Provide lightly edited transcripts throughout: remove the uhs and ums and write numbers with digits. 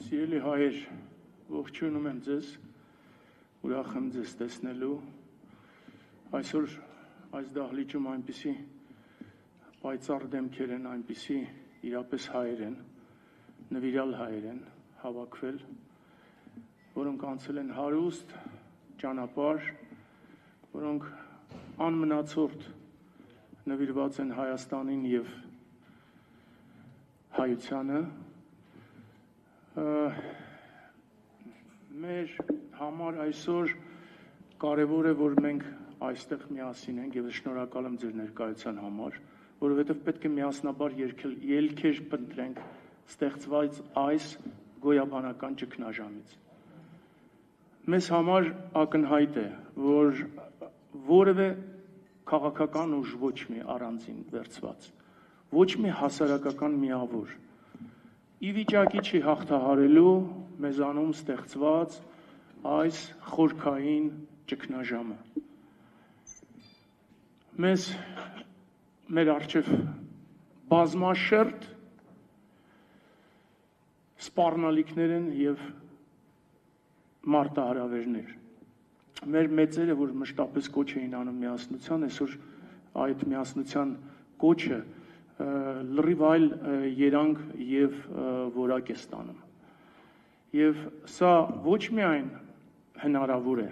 Սիրելի հայեր, ողջունում եմ ձեզ, ուրախ եմ ձեզ տեսնելու, այսօր այս դահլիճում այնպիսի պայծառ դեմքեր են, այնպիսի իրապես հայեր են, նվիրալ հայեր են հավաքվել, որոնք անցել են հարուստ ճանապարհ, որոնք անմնացորդ նվիրված են Հայաստանին և հայությանը, մեր համար այսօր կարևոր է, որ մենք այստեղ միասին ենք և շնորհակալ եմ ձեր ներկայության համար, որովհետև պետք է միասնաբար ելքեր փնտրենք ստեղծված այս գոյաբանական ճգնաժամից։ Մեզ համար ակնհայտ է, որ որևէ քաղաքական ուժ ոչ մի առանձին վերցված, ոչ մի հասարակական միավոր ի վիճակի չի հաղթահարելու մեզանում ստեղծված այս խորքային ճգնաժամը։ Մեր առջև բազմաշերտ սպառնալիքներ են և մարտահրավերներ։ Մեր մեծերը, որ մշտապես կոչ էին անում միասնության, այսօր այդ միասնության կոչը լրիվ այլ երանգ և որակ է ստանում։ Եվ սա ոչ միայն հնարավոր է,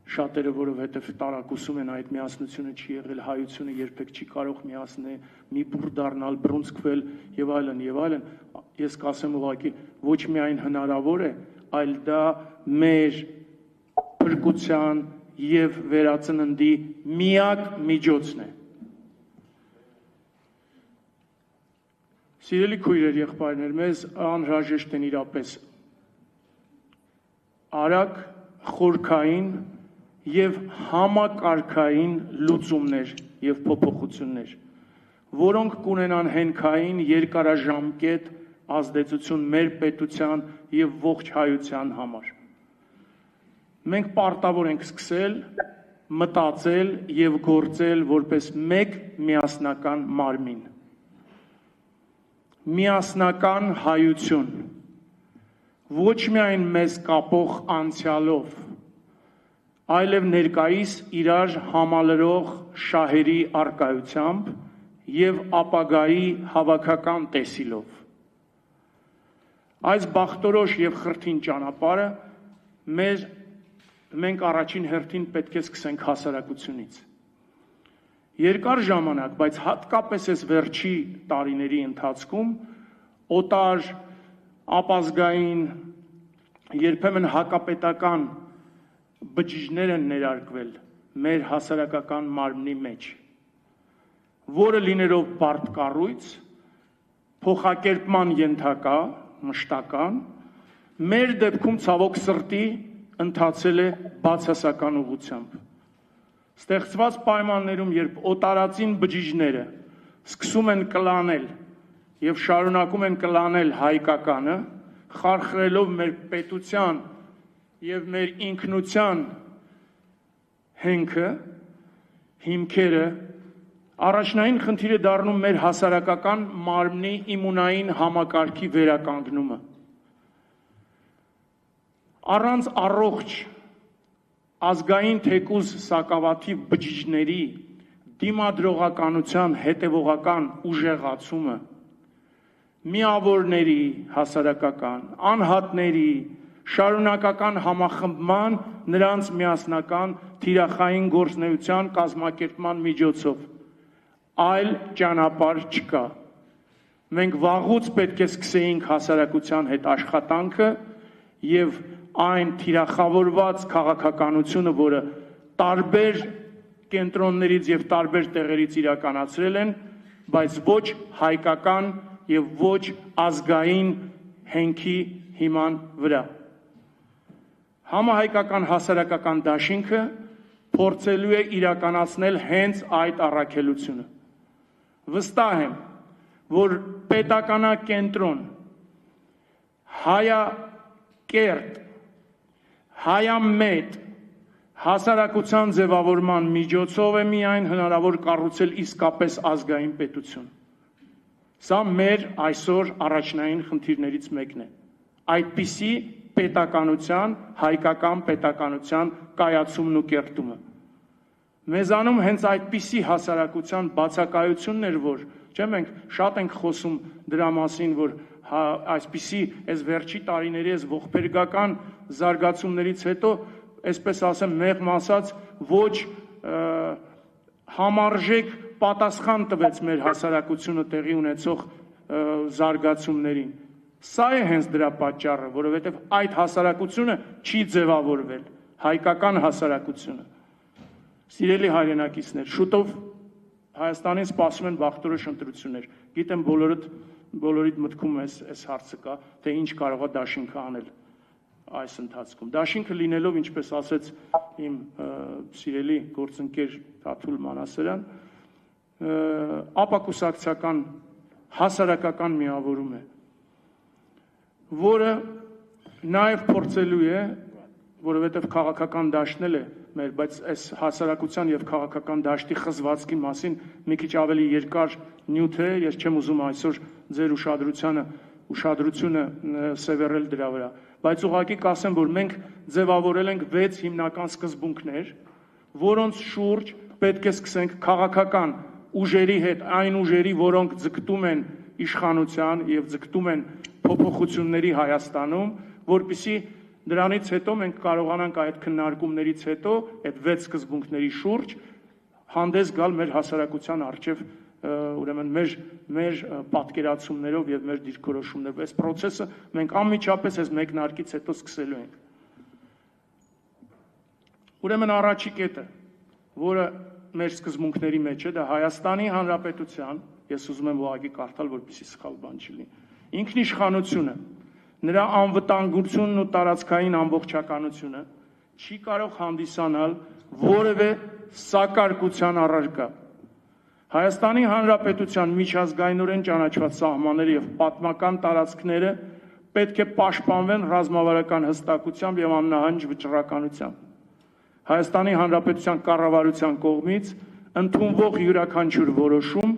շատերը որովհետև տարակուսում են այդ միասնությունը չի եղել, հայությունը երբեք չի կարող միասնել, մի բուռ դառնալ, բռունցքվել և այլն, ես կասեմ ուղղակի ոչ միայն հնարավոր է, այլ դա մեր փրկության և վերածննդի միակ միջոցն է։ Սիրելի քույրեր, եղբայրներ, մեզ անհրաժեշտ են իրապես արագ, խորքային և համակարգային լուծումներ և փոփոխություններ, որոնք կունենան հենքային երկարաժամկետ ազդեցություն մեր պետության և ողջ հայության համար։ Մենք պարտավոր ենք սկսել, մտածել և գործել որպես մեկ միասնական մարմին։ Միասնական հայություն, ոչ միայն մեզ կապող անցյալով, այլև ներկայիս իրար համալրող շահերի առկայությամբ և ապագայի հավաքական տեսիլով։ Այս բախտորոշ և խրթին ճանապարհը մենք առաջին հերթին պետք է սկսենք հասարակությունից։ Երկար ժամանակ, բայց հատկապես այս վերջի տարիների ընթացքում օտար, ապազգային, երբեմն հակապետական բջիջներ են ներարկվել մեր հասարակական մարմնի մեջ, որը լինելով բարդ կառույց, փոխակերպման ենթակա, մշտական, մեր դեպքում ցավոք սրտի ընթացել է բացասական ուղղությամբ։ Ստեղծված պայմաններում, երբ օտարածին բջիջները սկսում են կլանել և շարունակում են կլանել հայկականը, խարխրելով մեր պետության և մեր ինքնության հենքը, հիմքերը, առաջնային խնդիրը դառնում մեր հասարակական մարմնի իմունային համակարգի վերականգնումը։ Առանց առողջ ազգային թեկուզ սակավաթիվ բջիջների դիմադրողականության հետևողական ուժեղացումը, միավորների հասարակական, անհատների, շարունակական համախմբման, նրանց միասնական թիրախային գործունեության կազմակերպման միջոցով, այլ ճանապարհ չկա։ Մենք վաղուց պետք է սկսեինք հասարակության հետ աշխատանքը և այն թիրախավորված քաղաքականությունը, որը տարբեր կենտրոններից և տարբեր տեղերից իրականացրել են, բայց ոչ հայկական և ոչ ազգային հենքի հիման վրա։ Համահայկական հասարակական դաշինքը փորձելու է իրականացնել հենց այդ առաքելությունը։ Վստահ եմ, որ պետականակենտրոն, հայակերտ, հայամետ հասարակության ձևավորման միջոցով է միայն հնարավոր կառուցել իսկապես ազգային պետություն։ Սա մեր այսօր առաջնային խնդիրներից մեկն է։ այդպիսի պետականության, հայկական պետականության կայացումն ու կերտումը։ Մեզանում հենց այդպիսի հասարակության բացակայությունն էր, որ մենք շատ ենք խոսում դրա մասին, որ այսպիսի այս վերջի տարիների այս ողբերգական զարգացումներից հետո, այսպես ասեմ, մեղմ ասած, ոչ համարժեք պատասխան տվեց մեր հասարակությունը տեղի ունեցող զարգացումներին։ Սա է հենց դրա պատճառը, որովհետև այդ հասարակությունը չի ձևավորվել, հայկական հասարակությունը։ Սիրելի հայրենակիցներ, շուտով Հայաստանին սպասում են վաղտորոշ ընտրություններ։ Գիտեմ բոլորիդ մտքում այս հարցը կա, թե ինչ կարող է դաշինքը անել այս ընթացքում։ Դաշինքը լինելով, ինչպես ասեց իմ սիրելի գործընկեր Թաթուլ Մանասարյան, ապակուսակցական հասարակական միավորում է, որը նաև փորձելու է, որովհետև քաղաքական դաշտն է մեր, բայց այս հասարակության եւ քաղաքական դաշտի խզվածքի մասին մի քիչ ավելի երկար նյութ է, ես չեմ ուզում այսօր ձեր ուշադրությունը սևեռել դրա վրա, բայց ուղղակի կասեմ, որ մենք ձևավորել ենք 6 հիմնական սկզբունքներ, որոնց շուրջ պետք է սկսենք քաղաքական ուժերի հետ, այն ուժերի, որոնք ձգտում են իշխանության եւ ձգտում են փոփոխությունների Հայաստանում, որպեսզի դրանից հետո մենք կարողանանք այդ քննարկումներից հետո այդ 6 սկզբունքների շուրջ հանդես գալ մեր հասարակության առջև, ուրեմն մեր պատկերացումներով եւ մեր դիրքորոշումներով։ Այս process-ը մենք անմիջապես այս մեկնարկից հետո սկսելու ենք։ Ուրեմն առաջի կետը, որը մեր սկզբունքների մեջ է, դա Հայաստանի Հանրապետության, ես ուզում եմ ուղղակի կարդալ, որպեսզի սխալ բան չլինի, ինքնիշխանությունը, նրա անվտանգությունն ու տարածքային ամբողջականությունը չի կարող հանդիսանալ որևէ սակարկության առարկա։ Հայաստանի Հանրապետության միջազգայինորեն ճանաչված սահմանները եւ պատմական տարածքները պետք է պաշտպանվեն ռազմավարական հստակությամբ եւ աննահանջ վճռականությամբ։ Հայաստանի Հանրապետության կառավարության կողմից ընդունվող յուրաքանչյուր որոշում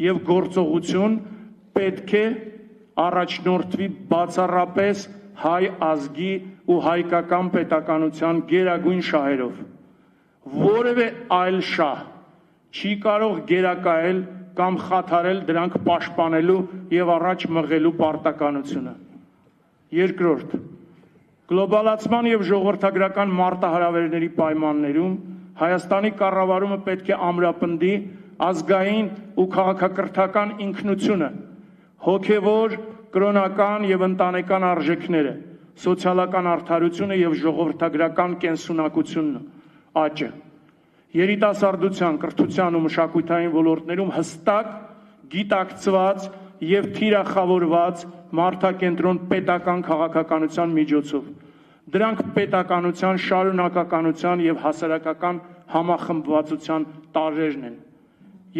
եւ գործողություն պետք է առաջնորդվի բացառապես հայ ազգի ու հայկական պետականության գերագույն շահերով։ Որևէ այլ շահ չի կարող գերակայել կամ խաթարել դրանք պաշտպանելու եւ առաջ մղելու պարտականությունը։ Երկրորդ, գլոբալացման եւ ժողովրդագրական մարտահրավերների պայմաններում Հայաստանի կառավարումը պետք է ամրապնդի ազգային ու քաղաքակրթական ինքնությունը, հոգևոր, կրոնական եւ ընտանեկան արժեքները, սոցիալական արդարությունը եւ ժողովրդագրական կենսունակությունն, աճը, երիտասարդության, կրթության ու մշակութային ոլորտներում հստակ, գիտակցված եւ թիրախավորված մարդակենտրոն պետական քաղաքականության միջոցով։ Դրանք պետականության շարունակականության եւ հասարակական համախմբվածության տարրերն են։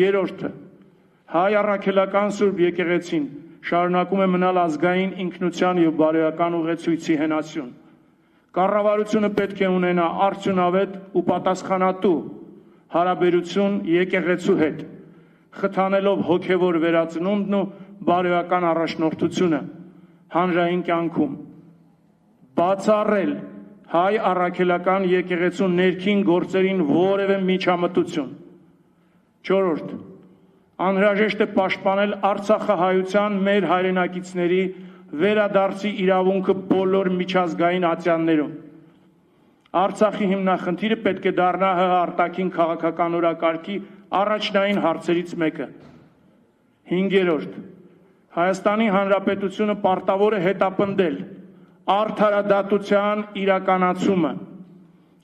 Երրորդը, հայ առաքելական Սուրբ եկեղեցին շարունակում է մնալ ազգային ինքնության եւ բարոյական ուղեցույցի հենասյուն։ Կառավարությունը պետք է ունենա արդյունավետ ու պատասխանատու հարաբերություն եկեղեցու հետ, խթանելով հոգևոր վերածնունդն ու բարոյական առաջնորդությունը հանրային կյանքում, բացառել հայ առաքելական եկեղեցու ներքին գործերին որևէ միջամտություն։ Չորրորդ, անհրաժեշտ է պաշտպանել Արցախահայության մեր հայրենակիցների վերադարձի իրավունքը բոլոր միջազգային ատյաններում։ Արցախի հիմնախնդիրը պետք է դառնա ՀՀ արտաքին քաղաքական օրակարգի առաջնային հարցերից մեկը։ Հինգերորդ, Հայաստանի Հանրապետությունը պարտավոր է հետապնդել արդարադատության իրականացումը,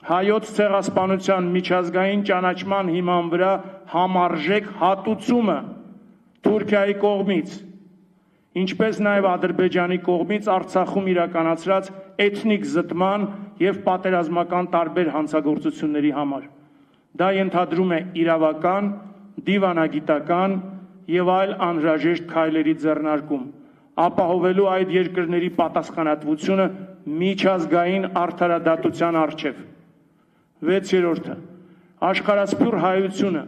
հայոց ցեղասպանության միջազգային ճանաչման հիման վրա համարժեք հատուցումը Թուրքիայի կողմից, ինչպես նաև Ադրբեջանի կողմից Արցախում իրականացրած էթնիկ զտման եւ պատերազմական տարբեր հանցագործությունների համար։ Դա ենթադրում է իրավական, դիվանագիտական եւ այլ անհրաժեշտ քայլերի ձեռնարկում, ապահովելու այդ երկրների պատասխանատվությունը միջազգային արդարադատության առջև։ Վեցերորդը, աշխարհասփյուռ հայությունը,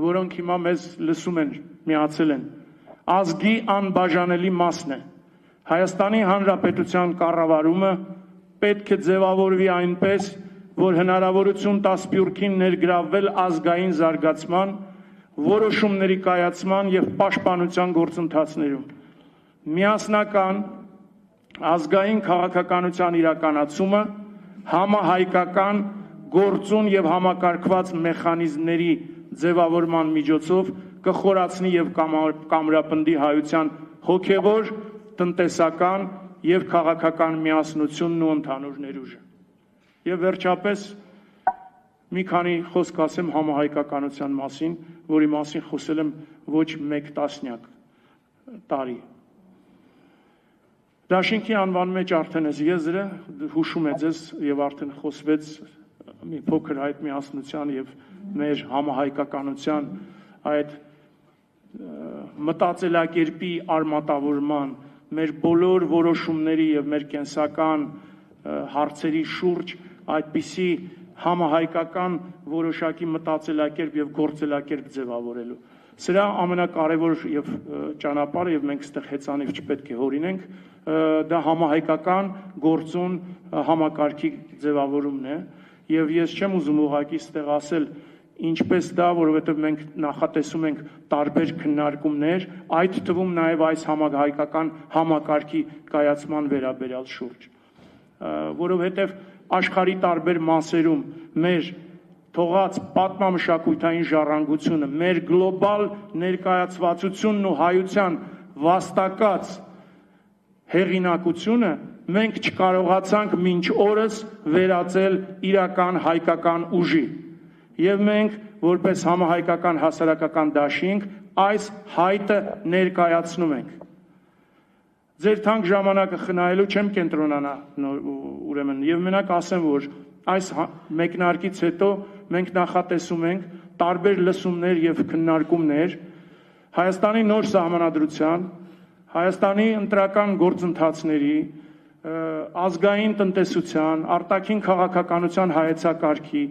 որոնք հիմա մեզ լսում են, միացել են, ազգի անբաժանելի մասն է։ Հայաստանի Հանրապետության կառավարումը պետք է ձևավորվի այնպես, որ հնարավորություն տա Սփյուռքին ներգրավվել ազգային զարգացման, որոշումների կայացման և պաշտպանության գործընթացներում։ Միասնական ազգային քաղաքականության իրականացումը համահայկական գործուն և համակարգված մեխանիզմների ձևավորման միջոցով կխորացնի և կամրապնդի հայության հոգևոր, տնտեսական և քաղաքական միասնությունն ու ընդհանուր ներուժը։ Եվ վերջապես մի քանի խոսք ասեմ համահայկականության մասին, որի մասին խոսել եմ ոչ մեկ տասնյակ տարի։ Դաշինքի անվան մեջ արդեն այս եզրը հուշում է ձեզ և արդեն խոսվեց մի փոքր այդ միասնության և մեր համահայկականության այդ մտածելակերպի արմատավորման, մեր բոլոր որոշումների և մեր կենսական հարցերի շուրջ այդպիսի համահայկական որոշակի մտածելակերպ և գործելակերպ ձևավորելու։ Սրա ամենակարևոր և ճանապարհը, և մենք այստեղ հեծանիվ չպետք է հորինենք, դա համահայկական գործուն համակարգի ձևավորումն է, և ես չեմ ուզում ուղղակի այստեղ ասել ինչպես դա, որովհետև մենք նախատեսում ենք տարբեր քննարկումներ, այդ թվում նաև այս համահայկական համակարգի կայացման վերաբերյալ շուրջ, որովհետև աշխարհի տարբեր մասերում մեր թողած պատմամշակութային ժառանգությունը, մեր գլոբալ ներկայացվածությունն ու հայության վաստակած հեղինակությունը մենք չկարողացանք մինչ օրս վերածել իրական հայկական ուժի, և մենք որպես համահայկական հասարակական դաշինք այս հայտը ներկայացնում ենք։ Ձեր թանկ ժամանակը խնայելու չեմ կենտրոնանա ուրեմն, և մենակ ասեմ, որ այս մեկնարկից հետո մենք նախատեսում ենք տարբեր լսումներ և քննարկումներ Հայաստանի նոր սահմանադրության, Հայաստանի ընտրական գործընթացների, ազգային տնտեսության, արտաքին քաղաքականության հայեցակարգի,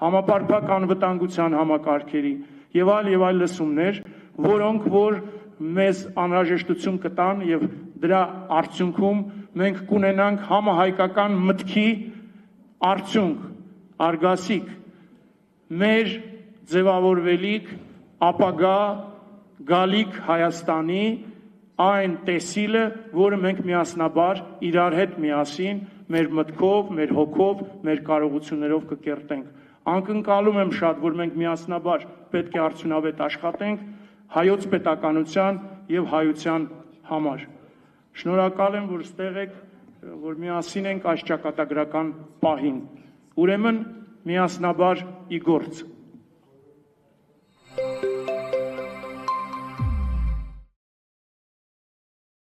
համապարփակ անվտանգության համակարգերի և այլ լսումներ, որոնք որ մեզ անհրաժեշտություն կտան և դրա արդյունքում մենք կունենանք համահայկական մտքի արդյունք, արգասիկ, մեր ձևավորվելիք ապագա գալիք Հայաստանի այն տեսիլը, որը մենք միասնաբար իրար հետ միասին մեր մտքով, մեր հոգով, մեր կարողություններով կկերտենք։ Անկնկալում եմ շատ, որ մենք միասնաբար պետք է արդյունավետ աշխատենք հայոց պետականության և հայության համար։ Շնորհակալ եմ, որ ստեղ եք, որ միասին ենք այս ճակատագրական պահին։ Ուրեմն միասնաբար ի գործ։